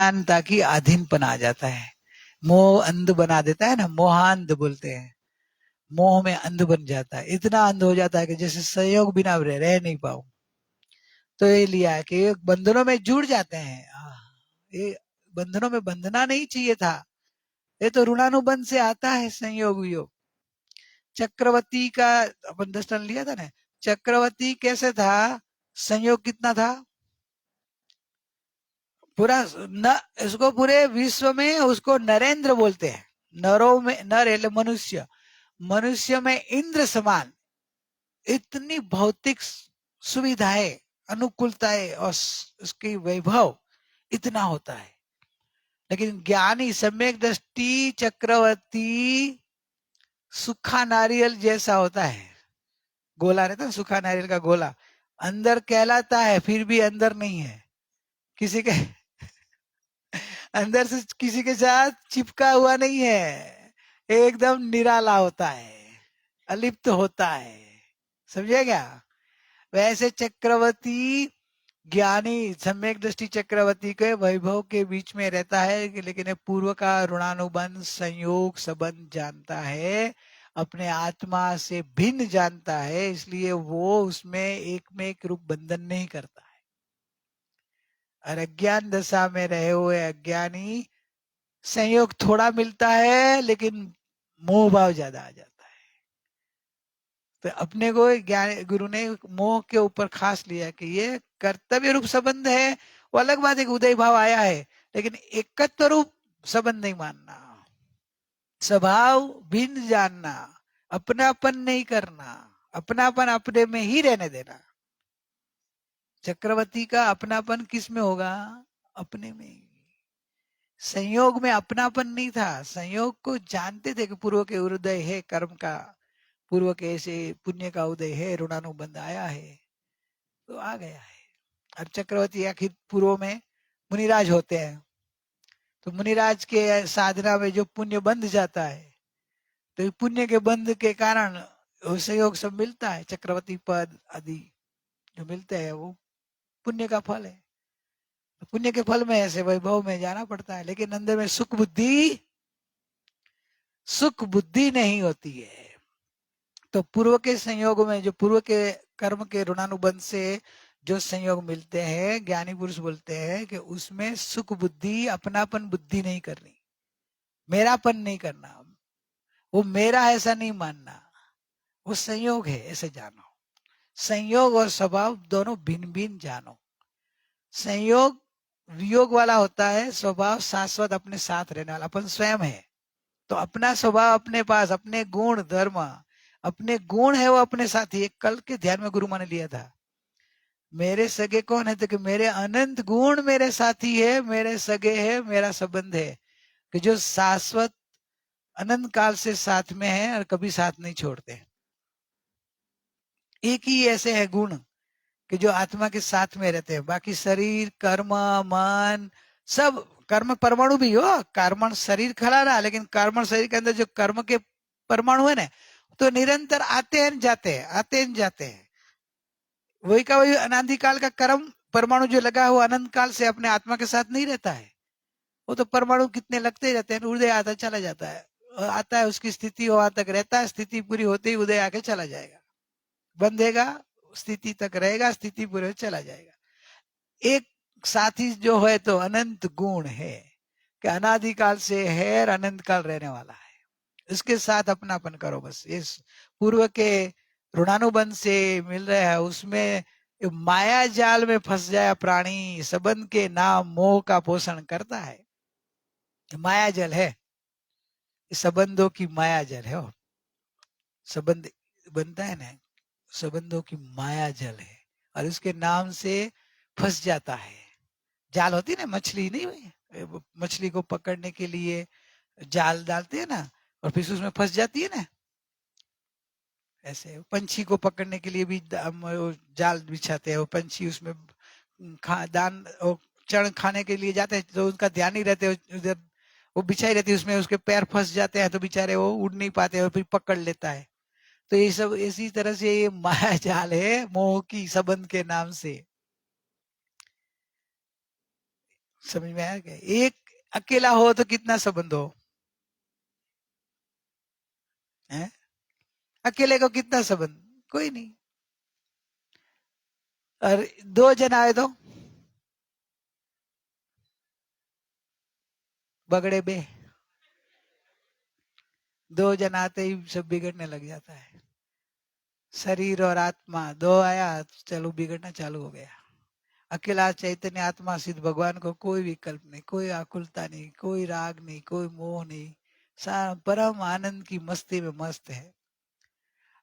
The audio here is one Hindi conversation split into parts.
अज्ञानता की अधीनपन आ जाता है, मोह अंध बना देता है ना, मोहांध बोलते हैं, मोह में अंध बन जाता है, इतना अंध हो जाता है कि जैसे संयोग बिना रह नहीं पाऊं। तो ये लिया है कि बंधनों में जुड़ जाते हैं। ये बंधनों में बंधना नहीं चाहिए था, ये तो ऋणानुबंध से आता है संयोग वियोग। चक्रवर्ती का अपन दृष्टांत लिया था ना, चक्रवर्ती कैसे था, संयोग कितना था, पूरा न, इसको पूरे विश्व में उसको नरेंद्र बोलते हैं। नरों में नर એટલે मनुष्य, मनुष्य में इंद्र समान इतनी भौतिक सुविधाएं, अनुकूलताएं और उसकी वैभव इतना होता है। लेकिन ज्ञानी सम्यक दृष्टि चक्रवर्ती सूखा नारियल जैसा होता है, गोला रहता है सूखा नारियल का गोला, अंदर कहलाता है फिर भी अंदर नहीं है, किसी के अंदर से किसी के साथ चिपका हुआ नहीं है, एकदम निराला होता है, अलिप्त होता है। समझे क्या? वैसे चक्रवर्ती ज्ञानी सम्यक दृष्टि चक्रवर्ती के वैभव के बीच में रहता है, लेकिन पूर्व का ऋणानुबंध संयोग संबंध जानता है, अपने आत्मा से भिन्न जानता है, इसलिए वो उसमें एक में एक रूप बंधन नहीं करता है। और अज्ञान दशा में रहे हुए अज्ञानी संयोग थोड़ा मिलता है लेकिन मोह भाव ज्यादा आ जाता है। तो अपने को ज्ञान गुरु ने मोह के ऊपर खास लिया कि ये कर्तव्य रूप संबंध है, वो अलग बात है कि उदय भाव आया है, लेकिन एकत्व रूप संबंध नहीं मानना, स्वभाव भिन्न जानना, अपनापन नहीं करना, अपनापन अपने में ही रहने देना। चक्रवर्ती का अपनापन किस में होगा? अपने में। संयोग में अपनापन नहीं था, संयोग को जानते थे कि पूर्व के उदय है, कर्म का पूर्व के ऐसे पुण्य का उदय है, ऋणानुबंध आया है तो आ गया है। और चक्रवर्ती आखिर पूर्व में मुनिराज होते हैं, तो मुनिराज के साधना में जो पुण्य बंध जाता है, तो पुण्य के बंध के कारण सहयोग सब मिलता है, चक्रवर्ती पद आदि जो मिलते हैं वो पुण्य का फल है। तो पुण्य के फल में ऐसे वैभव में जाना पड़ता है, लेकिन अंदर में सुख बुद्धि नहीं होती है। तो पूर्व के संयोग में, जो पूर्व के कर्म के ऋणानुबंध से जो संयोग मिलते हैं, ज्ञानी पुरुष बोलते हैं कि उसमें सुख बुद्धि, अपनापन बुद्धि नहीं करनी, मेरापन नहीं करना, वो मेरा ऐसा नहीं मानना, वो संयोग है ऐसे जानो। संयोग और स्वभाव दोनों भिन्न भिन्न जानो। संयोग वियोग वाला होता है, स्वभाव शाश्वत अपने साथ रहने वाला, अपन स्वयं है, तो अपना स्वभाव अपने पास, अपने गुण धर्म, अपने गुण है वो अपने साथ ही। कल के ध्यान में गुरु माने लिया था, मेरे सगे कौन है, तो कि मेरे अनंत गुण मेरे साथी है, मेरे सगे है, मेरा संबंध है, कि जो शाश्वत अनंत काल से साथ में है और कभी साथ नहीं छोड़ते। एक ही ऐसे है गुण कि जो आत्मा के साथ में रहते हैं, बाकी शरीर कर्म मन सब, कर्म परमाणु भी हो, कर्मण शरीर खड़ा रहा, लेकिन कर्मण शरीर के अंदर जो कर्म के परमाणु है ना, तो निरंतर आते हैं जाते हैं, आते हैं जाते हैं। वही का वही अनादिकाल का कर्म परमाणु जो लगा हुआ अनंत काल से अपने आत्मा के साथ नहीं रहता है, वो तो परमाणु कितने लगते ही रहते हैं, उदय आता चला जाता है, आता है उसकी स्थिति वहां तक रहता है, स्थिति पूरी होते ही उदय आके चला जाएगा, बंधेगा स्थिति तक रहेगा, स्थिति पूरे चला जाएगा। एक साथी जो है तो अनंत गुण है कि अनादिकाल से है और अनंत काल रहने वाला है, उसके साथ अपनापन करो बस। इस पूर्व के ऋणानुबंध से मिल रहा है, उसमें माया जाल में फंस जाया प्राणी, संबंध के नाम मोह का पोषण करता है, माया जल है, संबंधों की माया जल है, संबंध बनता है ना, संबंधों की माया जल है, और उसके नाम से फंस जाता है। जाल होती है ना, मछली नहीं हुई, मछली को पकड़ने के लिए जाल डालते हैं ना, और फिर उसमें फंस जाती है ना, ऐसे पंछी को पकड़ने के लिए भी जाल बिछाते हैं, वो पंछी उसमें दान चढ़ खाने के लिए जाते हैं, तो उनका ध्यान नहीं रहते, उधर वो बिछाई रहती है, उसमें उसके पैर फंस जाते हैं, तो बेचारे वो उड़ नहीं पाते, और फिर पकड़ लेता है। तो ये सब इसी तरह से ये माया जाल है, मोह की संबंध के नाम से। समझ में आया क्या? एक अकेला हो तो कितना संबंध हो है? अकेले को कितना संबंध, कोई नहीं। और दो जन आए तो बगड़े बे, दो जन आते ही सब बिगड़ने लग जाता है। शरीर और आत्मा दो आया तो चलो बिगड़ना चालू हो गया। अकेला चैतन्य आत्मा सिद्ध भगवान को कोई विकल्प नहीं, कोई आकुलता नहीं, कोई राग नहीं, कोई मोह नहीं, परम आनंद की मस्ती में मस्त है।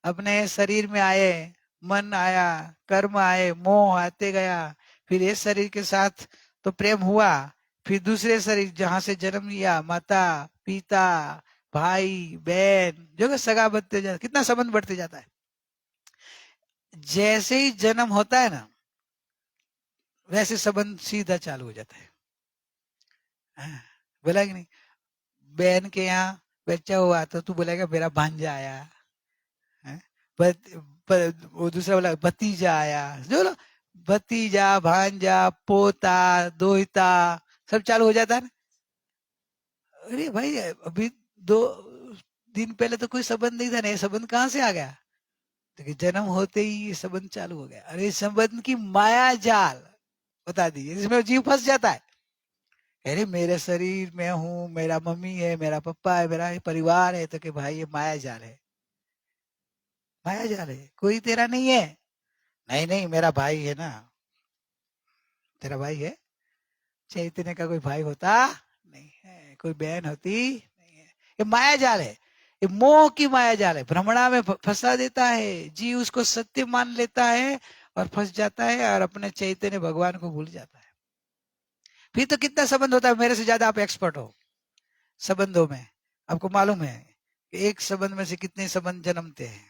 अपने शरीर में आए, मन आया, कर्म आए, मोह आते गया, फिर इस शरीर के साथ तो प्रेम हुआ, फिर दूसरे शरीर जहां से जन्म लिया, माता पिता भाई बहन जो कि सगा बढ़ते जाता, कितना संबंध बढ़ते जाता है। जैसे ही जन्म होता है ना, वैसे संबंध सीधा चालू हो जाता है। हाँ, बोला कि नहीं, बहन के यहाँ बच्चा हुआ तो तू बोलेगा मेरा भांजा आया है? वो दूसरा बोला भतीजा आया, जो लो भतीजा भांजा पोता दोहिता सब चालू हो जाता है ना। अरे भाई अभी 2 दिन पहले तो कोई संबंध नहीं था ना, ये संबंध कहाँ से आ गया? तो जन्म होते ही ये संबंध चालू हो गया। अरे संबंध की माया जाल बता दी, इसमें जीव फंस जाता है। अरे मेरे शरीर में हूँ, मेरा मम्मी है, मेरा पापा है, मेरा परिवार है, तो कि भाई ये माया जाल है, माया जाल है, कोई तेरा नहीं है। नहीं नहीं मेरा भाई है ना, तेरा भाई है? चैतन्य का कोई भाई होता नहीं है, कोई बहन होती नहीं है। ये माया जाल है, ये मोह की माया जाल है, भ्रमणा में फंसा देता है जीव, उसको सत्य मान लेता है और फंस जाता है और अपने चैतन्य भगवान को भूल जाता है। फिर तो कितना संबंध होता है, मेरे से ज्यादा आप एक्सपर्ट हो संबंधों में। आपको मालूम है कि एक संबंध में से कितने संबंध जन्मते हैं,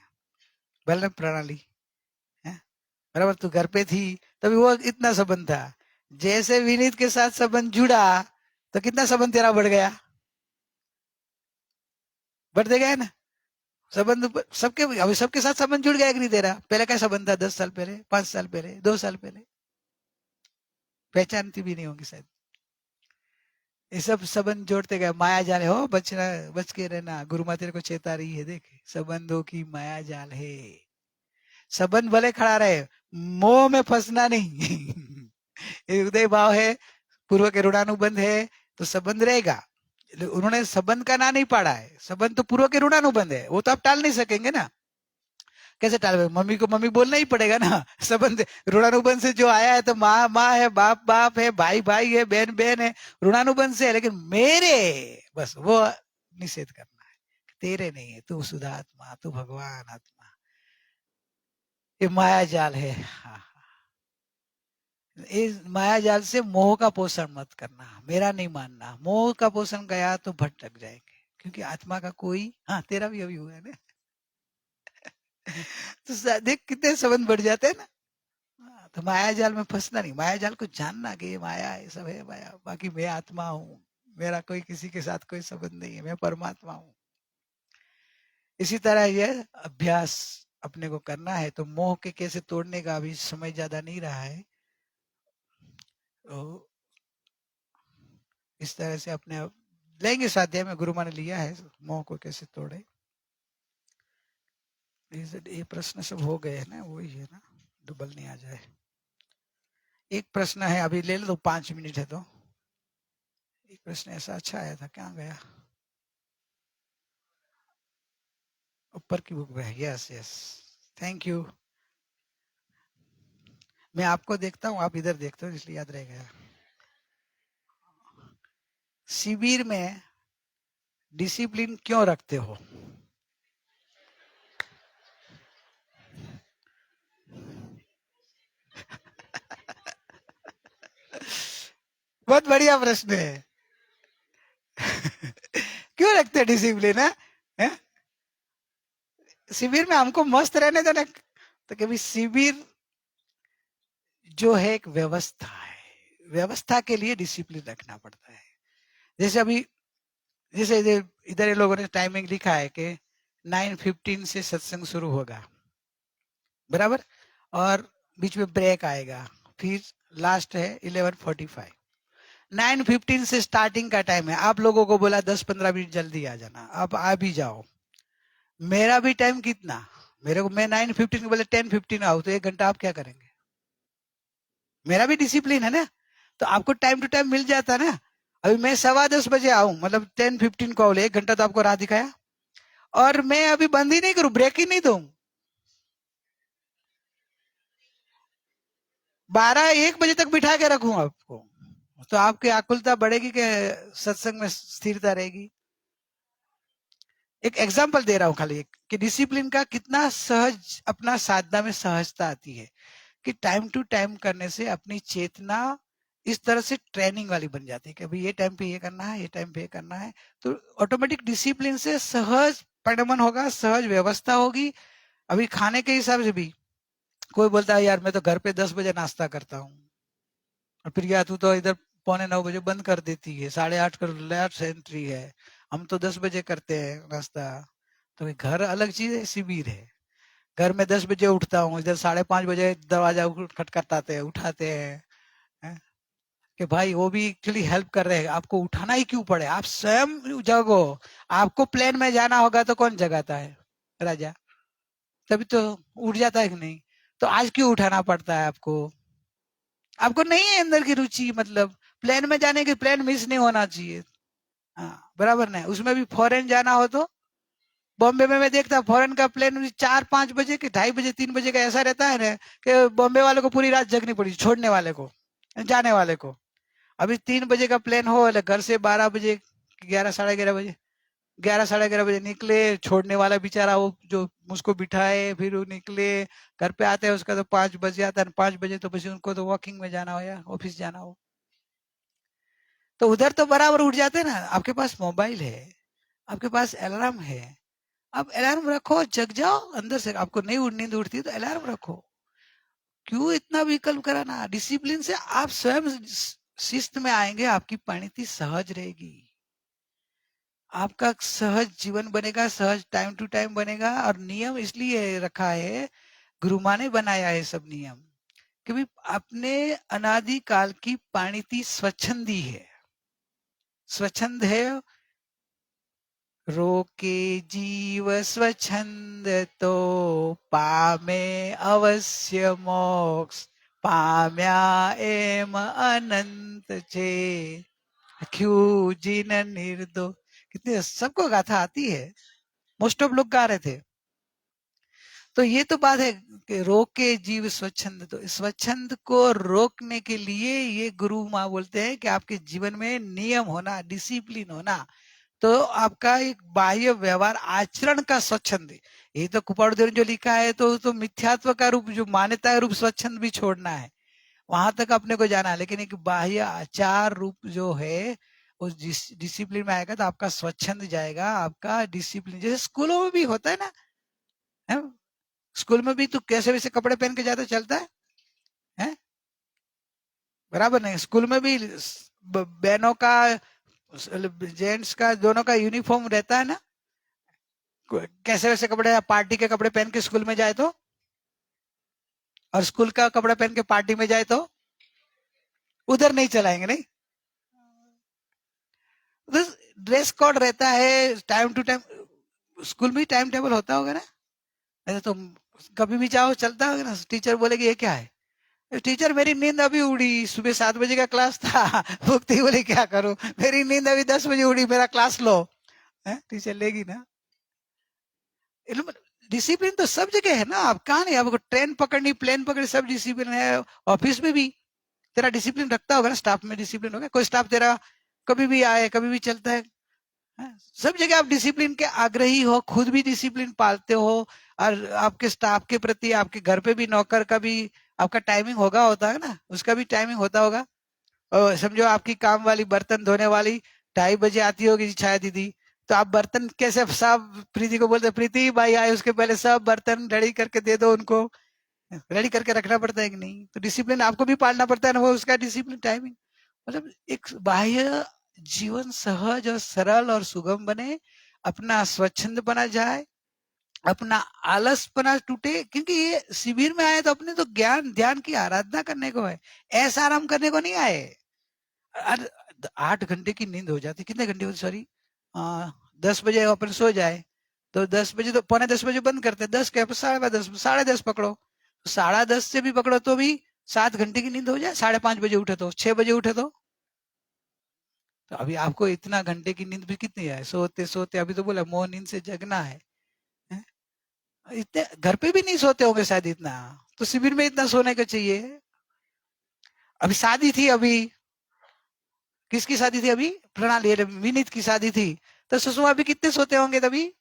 बल प्रणाली है बराबर। तू घर पे थी तभी वो इतना संबंध था, जैसे विनीत के साथ संबंध जुड़ा तो कितना संबंध तेरा बढ़ गया, बढ़ते गया ना संबंध सबके। अभी सबके साथ संबंध जुड़ गया कि नहीं तेरा? पहले क्या संबंध था, 10 साल पहले, 5 साल पहले, 2 साल पहले, पहचानती भी नहीं होंगी शायद। ये सब संबंध जोड़ते गए, माया जाल है, हो बचना, बच के रहना, गुरु माँ तेरे को चेता रही है, देख संबंधों की माया जाल है। संबंध भले खड़ा रहे, मोह में फंसना नहीं। ये उदय भाव है, पूर्व के ऋणानुबंध है तो संबंध रहेगा। उन्होंने संबंध का ना नहीं पाड़ा है, संबंध तो पूर्व के ऋणानुबंध है, वो तो आप टाल नहीं सकेंगे ना। कैसे टाल? मम्मी को मम्मी बोलना ही पड़ेगा ना। संबंध ऋणानुबंध से जो आया है तो माँ माँ है, बाप बाप है, भाई भाई है, बहन बहन है, ऋणानुबंध से है। लेकिन मेरे बस वो निषेध करना है, तेरे नहीं है, तू सुधात्मा, तू भगवान आत्मा। ये माया जाल है। हाँ, इस माया जाल से मोह का पोषण मत करना, मेरा नहीं मानना। मोह का पोषण गया तो भटक जाएंगे, क्योंकि आत्मा का कोई, हाँ तेरा भी अभी हुआ है ना। तो देख कितने संबंध बढ़ जाते हैं ना। तो माया जाल में फंसना नहीं, माया जाल को जानना कि ये माया है, सब है माया, बाकी मैं आत्मा हूँ, मेरा कोई किसी के साथ कोई संबंध नहीं है, मैं परमात्मा हूँ। इसी तरह यह अभ्यास अपने को करना है। तो मोह के कैसे तोड़ने का अभी समय ज्यादा नहीं रहा है, तो इस तरह से अपने लेंगे स्वाध्याय में, गुरु माँ ने लिया है मोह को कैसे तोड़े। ये प्रश्न सब हो गए है ना, वही है ना, डबल नहीं आ जाए। एक प्रश्न है अभी ले लो, 5 मिनट है तो। एक प्रश्न ऐसा अच्छा आया था, क्या गया? ऊपर की बुक में, यस यस, थैंक यू। मैं आपको देखता हूँ, आप इधर देखते हो, इसलिए याद रह गया। शिविर में डिसिप्लिन क्यों रखते हो? बहुत बढ़िया प्रश्न है। क्यों रखते हैं डिसिप्लिन है? शिविर में हमको मस्त रहने दो ना। तो कभी शिविर जो है एक व्यवस्था है, व्यवस्था के लिए डिसिप्लिन रखना पड़ता है। जैसे अभी, जैसे इधर ये लोगों ने टाइमिंग लिखा है कि 9:15 से सत्संग शुरू होगा, बराबर, और बीच में ब्रेक आएगा, फिर लास्ट है 11:45। 9:15 से स्टार्टिंग का टाइम है, आप लोगों को बोला 10-15 मिनट जल्दी आ जाना, आप आ भी जाओ। मेरा भी टाइम कितना, मेरे को मैं 9:15 को बोले 10:15 आओ, तो 1 घंटा आप क्या करेंगे? मेरा भी डिसिप्लिन है ना, तो आपको टाइम टू टाइम मिल जाता ना। अभी मैं 10:15 आऊं, मतलब 10:15 को 1 घंटा तो आपको राह दिखाया, और मैं अभी बंद ही नहीं करूं, ब्रेक ही नहीं दूं। 12-1 बजे तक बिठा के रखूं आपको, तो आपकी आकुलता बढ़ेगी कि सत्संग में स्थिरता रहेगी? एक एग्जाम्पल दे रहा हूं खाली एक, कि डिसिप्लिन का कितना सहज, अपना साधना में सहजता आती है, कि टाइम टू टाइम करने से अपनी चेतना इस तरह से ट्रेनिंग वाली बन जाती है कि अभी ये टाइम पे ये करना है, ये टाइम पे ये करना है, तो ऑटोमेटिक डिसिप्लिन से सहज परिणमन होगा, सहज व्यवस्था होगी। अभी खाने के हिसाब से भी कोई बोलता है यार मैं तो घर पे 10 बजे नाश्ता करता हूँ, और फिर या तू तो इधर 8:45 बंद कर देती है, 8:30 कर लेट एंट्री है, हम तो 10 बजे करते हैं नाश्ता। तो घर अलग चीज है, शिविर है। घर में 10 बजे उठता हूँ, इधर 5:30 बजे दरवाजा खटखटाते हैं, उठाते हैं, है? कि भाई वो भी एक्चुअली हेल्प कर रहे हैं, आपको उठाना ही क्यों पड़े, आप स्वयं जगो। आपको प्लेन में जाना होगा तो कौन जगाता है? राजा। तभी तो उठ जाता है कि नहीं? तो आज क्यों उठाना पड़ता है आपको? आपको नहीं है अंदर की रुचि, मतलब प्लेन में जाने की, प्लेन मिस नहीं होना चाहिए। हाँ, बराबर नहीं, उसमें भी फॉरेन जाना हो तो बॉम्बे में मैं देखता फॉरेन का प्लेन 4-5 बजे के, 2:30 बजे 3 बजे का ऐसा रहता है ना, कि बॉम्बे वाले को पूरी रात जगनी पड़ी, छोड़ने वाले को, जाने वाले को। अभी 3 बजे का प्लेन हो, घर से 12 बजे, 11 साढ़े 11 बजे, 11 साढ़े 11 बजे निकले, छोड़ने वाला बेचारा वो जो उसको बिठाए, फिर वो निकले, घर पे आते हैं उसका तो 5 बजे आता है, 5 बजे तो बस उनको तो वॉकिंग में जाना हो या ऑफिस जाना हो, तो उधर तो बराबर उठ जाते हैं ना। आपके पास मोबाइल है, आपके पास अलार्म है, आप अलार्म रखो, जग जाओ अंदर से। आपको नहीं नींद उठती तो अलार्म रखो, क्यों इतना विकल्प कराना? डिसिप्लिन से आप स्वयं शिस्त में आएंगे, आपकी परिणति सहज रहेगी, आपका सहज जीवन बनेगा, सहज टाइम टू टाइम बनेगा। और नियम इसलिए रखा है, गुरु माँ ने बनाया है सब नियम, कि भाई अपने अनादि काल की परिणति स्वच्छंदी है, स्वच्छंद है। रोके जीव स्वच्छंद तो पामे अवश्य मोक्ष, पाम्या एम अनंत छे क्यों जिन निर्दो। कितने सबको गाथा आती है, मोस्ट ऑफ लोग गा रहे थे। तो ये तो बात है कि रोके जीव स्वच्छंद, तो स्वच्छंद को रोकने के लिए ये गुरु माँ बोलते हैं कि आपके जीवन में नियम होना, डिसिप्लिन होना, तो आपका एक बाह्य व्यवहार आचरण का स्वच्छंद है। ये तो कुपाड़देव ने जो लिखा है, तो मिथ्यात्व का रूप, जो मान्यता है रूप स्वच्छंद भी छोड़ना है, वहां तक अपने को जाना है। लेकिन एक बाह्य आचार रूप जो है, उस डिसिप्लिन में आएगा तो आपका स्वच्छंद जाएगा, आपका डिसिप्लिन। जैसे स्कूलों में भी होता है ना, है? स्कूल में भी तो कैसे वैसे कपड़े पहन के जाता चलता है? बराबर नहीं? स्कूल में भी बहनों का, जेंट्स का, दोनों का यूनिफॉर्म रहता है ना। कैसे वैसे कपड़े, पार्टी के कपड़े पहन के स्कूल में जाए तो, और स्कूल का कपड़ा पहन के पार्टी में जाए तो उधर नहीं चलाएंगे, नहीं? ड्रेस कोड रहता है टाइम टू टाइम, स्कूल में टाइम टेबल होता होगा ना। ऐसे तो कभी भी जाओ चलता होगा ना, टीचर बोलेगी ये क्या है, टीचर मेरी नींद अभी उड़ी, सुबह 7 बजे का क्लास था। भुगती बोले क्या करूं, मेरी नींद अभी 10 बजे उड़ी, मेरा क्लास लो। टीचर लेगी ना। डिसिप्लिन तो सब जगह है ना, आप कहा नहीं, आपको ट्रेन पकड़नी, प्लेन पकड़नी, सब डिसिप्लिन है। ऑफिस में भी तेरा डिसिप्लिन रखता होगा ना, स्टाफ में डिसिप्लिन होगा, कोई स्टाफ तेरा कभी भी आए कभी भी चलता है। सब जगह आप डिसिप्लिन के आग्रही हो, खुद भी डिसिप्लिन पालते हो, और आपके स्टाफ के प्रति, आपके घर पे भी नौकर का भी आपका टाइमिंग होगा, होता है ना, उसका भी टाइमिंग होता होगा। और समझो आपकी काम वाली, बर्तन धोने वाली 2:30 बजे आती होगी छाया दीदी, तो आप बर्तन कैसे सब, प्रीति को बोलते प्रीति भाई आए उसके पहले सब बर्तन रेडी करके दे दो उनको, रेडी करके रखना पड़ता है कि नहीं? तो डिसिप्लिन आपको भी पालना पड़ता है ना, वो उसका डिसिप्लिन टाइमिंग। मतलब एक बाह्य जीवन सहज और सरल और सुगम बने, अपना स्वच्छंद बना जाए, अपना आलसपना टूटे, क्योंकि ये शिविर में आए तो अपने तो ज्ञान ध्यान की आराधना करने को है, ऐसा आराम करने को नहीं आए। 8 घंटे की नींद हो जाती, कितने घंटे होती सॉरी, 10 बजे अपन सो जाए तो 10 बजे तो 9:45 बंद करते, 10 के 10:30, 10:30 पकड़ो, 10:30 से भी पकड़ो तो भी 7 घंटे की नींद हो जाए। 5:30 बजे उठे तो 6 बजे उठे तो अभी आपको इतना घंटे की नींद भी कितनी है, सोते सोते अभी तो बोला मोह नींद से जगना है, हैं? इतने घर पे भी नहीं सोते होंगे शायद इतना, तो शिविर में इतना सोने का चाहिए। अभी शादी थी, अभी किसकी शादी थी, अभी प्रणाली विनीत की शादी थी, तो सुषमा अभी कितने सोते होंगे तभी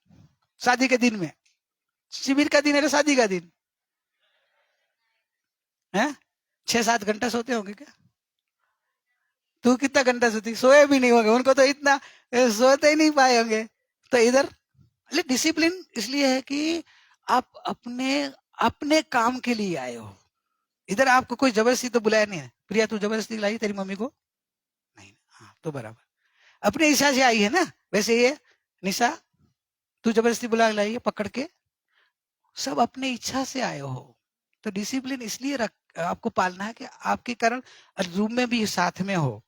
शादी के दिन में, शिविर का दिन है शादी का दिन है, 6-7 घंटा सोते होंगे क्या? तू कितना घंटा सोती, सोए भी नहीं होंगे, उनको तो इतना सोते ही नहीं पाए होंगे। तो इधर डिसिप्लिन इसलिए है कि आप अपने अपने काम के लिए आए हो, इधर आपको कोई जबरदस्ती तो बुलाया नहीं है। प्रिया तू जबरदस्ती लाई तेरी मम्मी को नहीं, हाँ तो बराबर अपनी इच्छा से आई है ना। वैसे ये निशा तू जबरदस्ती बुला लाई है पकड़ के, सब अपने इच्छा से आए हो। तो डिसिप्लिन इसलिए आपको पालना है कि आपके कारण रूम में भी साथ में हो,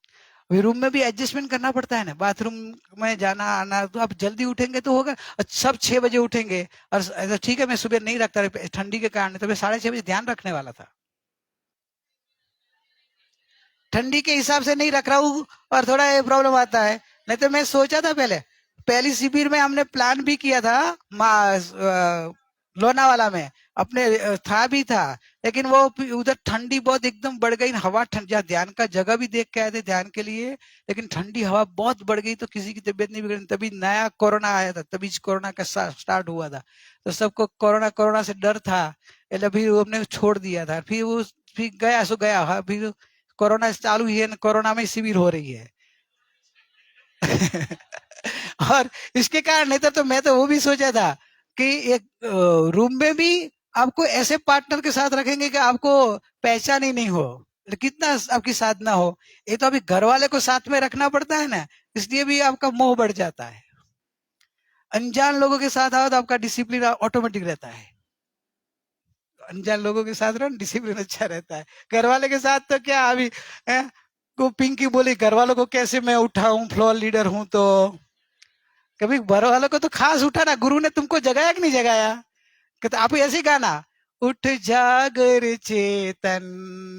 रूम में भी एडजस्टमेंट करना पड़ता है ना, बाथरूम में जाना आना, तो आप जल्दी उठेंगे तो होगा, सब 6 बजे उठेंगे और ठीक है मैं सुबह नहीं रखता ठंडी के कारण, तो मैं 6:30 बजे ध्यान रखने वाला था, ठंडी के हिसाब से नहीं रख रहा हूँ और थोड़ा ये प्रॉब्लम आता है। नहीं तो मैं सोचा था पहले, पहली शिविर में हमने प्लान भी किया था लोनावाला में अपने, था भी था, लेकिन वो उधर ठंडी बहुत एकदम बढ़ गई, हवा ठंड, ध्यान का जगह भी देख के आए थे ध्यान के लिए, लेकिन ठंडी हवा बहुत बढ़ गई तो किसी की तबीयत नहीं बिगड़ी, तभी नया कोरोना आया था, तभी कोरोना का स्टार्ट हुआ था, तो सबको कोरोना कोरोना से डर था, इसलिए फिर हमने छोड़ दिया था, फिर वो फिर गया सो गया, फिर कोरोना चालू ही है, कोरोना में शिविर हो रही है। और इसके कारण नहीं तो मैं तो वो भी सोचा था कि एक रूम में भी आपको ऐसे पार्टनर के साथ रखेंगे कि आपको पहचान ही नहीं हो, कितना आपकी साधना हो, ये तो अभी घर वाले को साथ में रखना पड़ता है ना, इसलिए भी आपका मोह बढ़ जाता है। अनजान लोगों के साथ आओ तो आपका डिसिप्लिन ऑटोमेटिक रहता है, अनजान लोगों के साथ रहो डिसिप्लिन अच्छा रहता है। घर वाले के साथ तो क्या अभी को पिंकी बोली घर वालों को कैसे मैं उठाऊं, फ्लोर लीडर हूं तो, कभी घर वालों को तो खास उठाना, गुरु ने तुमको जगाया कि नहीं जगाया, कहते आप ऐसे गाना, उठ जागर चेतन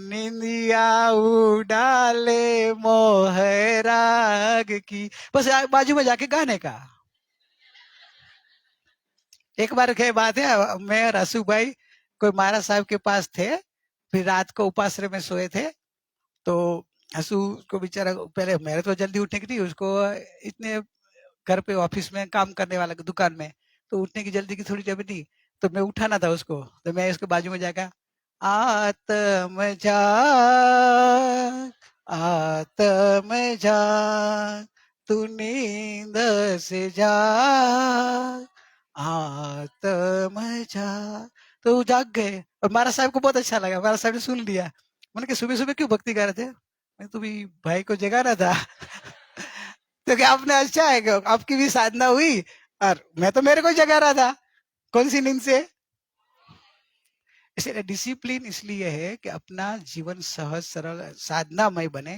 निंदिया उडाले मोह राग की, बस बाजू में जाके गाने का। एक बार क्या बात है, मैं और असू भाई कोई महाराज साहब के पास थे, फिर रात को उपाश्रय में सोए थे, तो असू को बेचारा, पहले मेरे तो जल्दी उठने की थी, उसको इतने घर पे ऑफिस में काम करने वाला दुकान में, तो उठने की जल्दी की थोड़ी जब थी, तो मैं उठाना था उसको, तो मैं उसके बाजू में जाकर आत्म जाग आत्म जाग तू नींद से जाग आत्म जाग, तो वो जाग गए और महाराज साहब को बहुत अच्छा लगा, महाराज साहब ने सुन लिया, मैंने कहा सुबह सुबह क्यों भक्ति कर रहे थे, मैं तो भी भाई को जगा रहा था। तो क्या आपने अच्छा है कि आपकी भी साधना हुई और मैं तो मेरे को जगा रहा था, कौन सी नींद से। इसलिए डिसिप्लिन इसलिए है कि अपना जीवन सहज सरल साधनामय बने,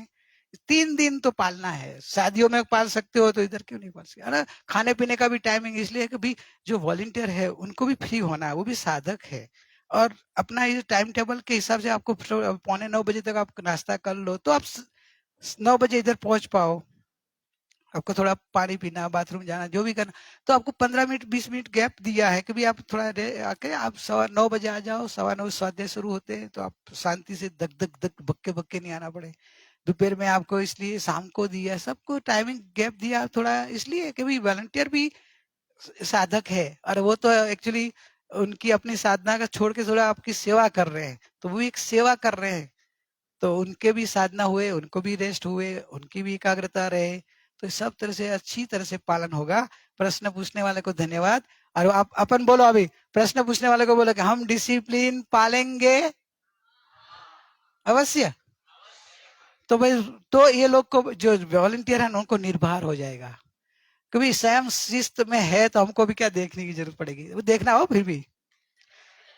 3 दिन तो पालना है, शादियों में पाल सकते हो तो इधर क्यों नहीं पाल सकते, है ना। खाने पीने का भी टाइमिंग इसलिए है कि भी जो वॉलंटियर है उनको भी फ्री होना है, वो भी साधक है, और अपना ये टाइम टेबल के हिसाब से आपको 8:45 तक आप नाश्ता कर लो तो आप 9 बजे इधर पहुंच पाओ, आपको थोड़ा पानी पीना, बाथरूम जाना, जो भी करना, तो आपको 15 मिनट 20 मिनट गैप दिया है कि भी आप थोड़ा आके आप 9:15 बजे आ जाओ, 9:15 स्वाध्याय शुरू होते हैं तो आप शांति से धक धक धक भक्के भक्के नहीं आना पड़े। दोपहर में आपको इसलिए शाम को दिया, सबको टाइमिंग गैप दिया थोड़ा, इसलिए कि भी वॉलंटियर भी साधक है, और वो तो एक्चुअली उनकी अपनी साधना का छोड़ के थोड़ा आपकी सेवा कर रहे हैं, तो वो एक सेवा कर रहे हैं, तो उनके भी साधना हुए, उनको भी रेस्ट हुए, उनकी भी एकाग्रता रहे, तो सब तरह से अच्छी तरह से पालन होगा। प्रश्न पूछने वाले को धन्यवाद। और आप अपन बोलो, अभी प्रश्न पूछने वाले को बोलो कि हम डिसिप्लिन पालेंगे अवश्य, तो भाई तो ये लोग को जो वॉलंटियर है उनको निर्भर हो जाएगा, कभी स्वयं शिस्त में है तो हमको भी क्या देखने की जरूरत पड़ेगी, वो देखना हो फिर भी।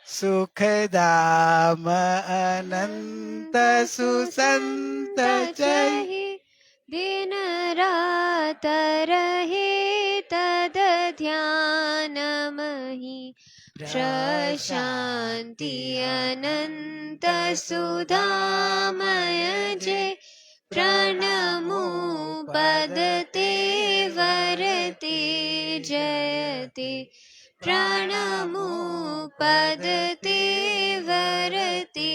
सुख दाम अनंत सुसंत चही दिन रात रहे तद ध्यान मही प्रशांति अनंत सुधामय जय प्रणमो पदते वरते जयते प्रणमो पदते वरते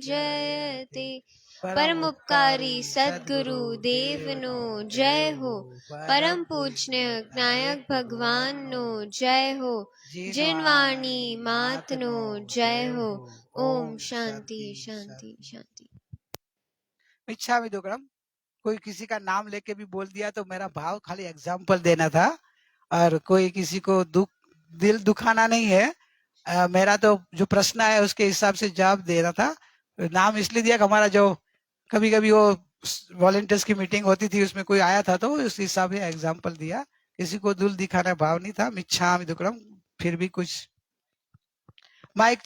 जयते परम उपकारी सद्गुरु देवनो जय हो परम पूज्य नायक भगवान नो जय हो जिनवाणी मातनो जय हो ओम शांति शांति शांति। मिच्छामि दुक्कडम। कोई किसी का नाम लेके भी बोल दिया तो मेरा भाव खाली एग्जाम्पल देना था और कोई किसी को दिल दुखाना नहीं है। मेरा तो जो प्रश्न है उसके हिसाब से जवाब देना था। नाम इसलिए दिया कि हमारा जो कभी कभी वो वॉलंटियर्स की मीटिंग होती थी उसमें कोई आया था तो उस हिसाब से एग्जाम्पल दिया। किसी को दिल दिखाना भाव नहीं था। मिच्छामि दुक्कडम। फिर भी कुछ माइक